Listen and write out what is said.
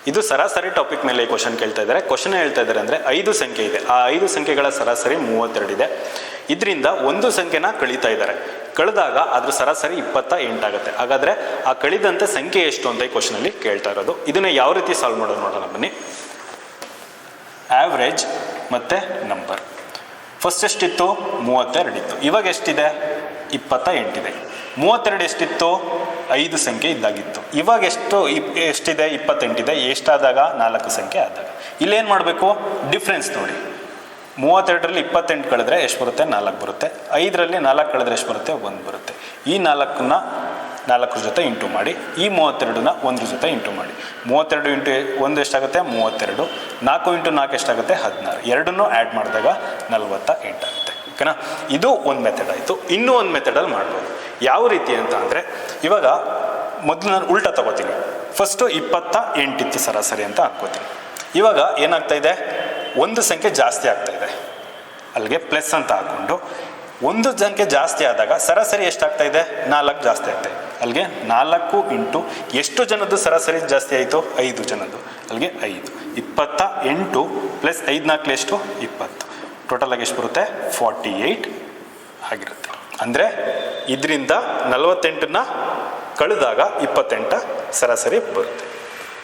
ಇದು ಸರಾಸರಿ ಟಾಪಿಕ್ ಮೇಲೆ ಈ ಕ್ವಶನ್ ಕೇಳ್ತಾ ಇದ್ದಾರೆ. ಕ್ವಶನ್ ಹೇಳ್ತಾ ಇದ್ದಾರೆ ಅಂದರೆ 5 ಸಂಖ್ಯೆ ಇದೆ, ಆ 5 ಸಂಖ್ಯೆಗಳ ಸರಾಸರಿ 32 ಇದೆ. ಇದರಿಂದ ಒಂದು ಸಂಖ್ಯೆನ ಕಳೀತಾ ಇದ್ದಾರೆ, ಕಳೆದಾಗ ಅದ್ರ ಸರಾಸರಿ 28 ಆಗುತ್ತೆ. ಹಾಗಾದರೆ ಆ ಕಳಿದಂತೆ ಸಂಖ್ಯೆ ಎಷ್ಟು ಅಂತ ಈ ಕ್ವಶನಲ್ಲಿ ಕೇಳ್ತಾ ಇರೋದು. ಇದನ್ನು ಯಾವ ರೀತಿ ಸಾಲ್ವ್ ಮಾಡೋದು ನೋಡೋಣ ಬನ್ನಿ. ಆವ್ರೇಜ್ ಮತ್ತು ನಂಬರ್. ಫಸ್ಟ್ ಎಷ್ಟಿತ್ತು? 32 ಇತ್ತು. ಇವಾಗ ಎಷ್ಟಿದೆ? 28 ಇದೆ. 32 ಎಷ್ಟಿತ್ತು? 5 ಸಂಖ್ಯೆ ಇದ್ದಾಗಿತ್ತು. ಇವಾಗ ಎಷ್ಟಿದೆ? 28 ಇದೆ. ಎಷ್ಟಾದಾಗ? 4 ಸಂಖ್ಯೆ ಆದಾಗ. ಇಲ್ಲೇನು ಮಾಡಬೇಕು? ಡಿಫ್ರೆನ್ಸ್ ನೋಡಿ. 32ರಲ್ಲಿ 28 ಕಳೆದ್ರೆ ಎಷ್ಟು ಬರುತ್ತೆ? 4 ಬರುತ್ತೆ. 5ರಲ್ಲಿ 4 ಕಳೆದ್ರೆ ಎಷ್ಟು ಬರುತ್ತೆ? 1 ಬರುತ್ತೆ. ಈ 4ನ್ನ 4 ಜೊತೆ ಇಂಟು ಮಾಡಿ, ಈ 32ನ 1 ಜೊತೆ ಇಂಟು ಮಾಡಿ. 32 ಇಂಟು 1 ಎಷ್ಟಾಗುತ್ತೆ? 32. 4 ಇಂಟು 4 ಎಷ್ಟಾಗುತ್ತೆ? 16. ಎರಡನ್ನೂ ಆ್ಯಡ್ ಮಾಡಿದಾಗ 48 ಆಗುತ್ತೆ. ಓಕೆನಾ? ಇದು ಒಂದು ಮೆಥಡ್ ಆಯಿತು. ಇನ್ನೂ ಒಂದು ಮೆಥಡಲ್ಲಿ ಮಾಡ್ಬೋದು. ಯಾವ ರೀತಿ ಅಂತ ಅಂದರೆ, ಇವಾಗ ಮೊದಲು ನಾನು ಉಲ್ಟಾ ತಗೋತೀನಿ. ಫಸ್ಟು 28 ಇತ್ತು ಸರಾಸರಿ ಅಂತ ಹಾಕ್ಕೋತೀನಿ. ಇವಾಗ ಏನಾಗ್ತಾ ಇದೆ? ಒಂದು ಸಂಖ್ಯೆ ಜಾಸ್ತಿ ಆಗ್ತಾ ಇದೆ, ಅಲ್ಲಿಗೆ ಪ್ಲಸ್ ಅಂತ ಹಾಕ್ಕೊಂಡು ಒಂದು ಸಂಖ್ಯೆ ಜಾಸ್ತಿ ಆದಾಗ ಸರಾಸರಿ ಎಷ್ಟಾಗ್ತಾ ಇದೆ? 4 ಜಾಸ್ತಿ ಆಗ್ತಾ ಇದೆ. ಅಲ್ಲಿಗೆ 4 ಇಂಟು ಎಷ್ಟು ಜನದ್ದು ಸರಾಸರಿ ಜಾಸ್ತಿ ಆಯಿತು? 5 ಜನದ್ದು. ಅಲ್ಲಿಗೆ 5. 28 ಪ್ಲಸ್ 5 4 ಎಷ್ಟು? 20. ಟೋಟಲಾಗಿ ಎಷ್ಟು ಬರುತ್ತೆ? 48 ಆಗಿರುತ್ತೆ. ಅಂದರೆ ಇದರಿಂದ 48ನ್ನ ಕಳೆದಾಗ 28 ಸರಾಸರಿ ಬರುತ್ತೆ.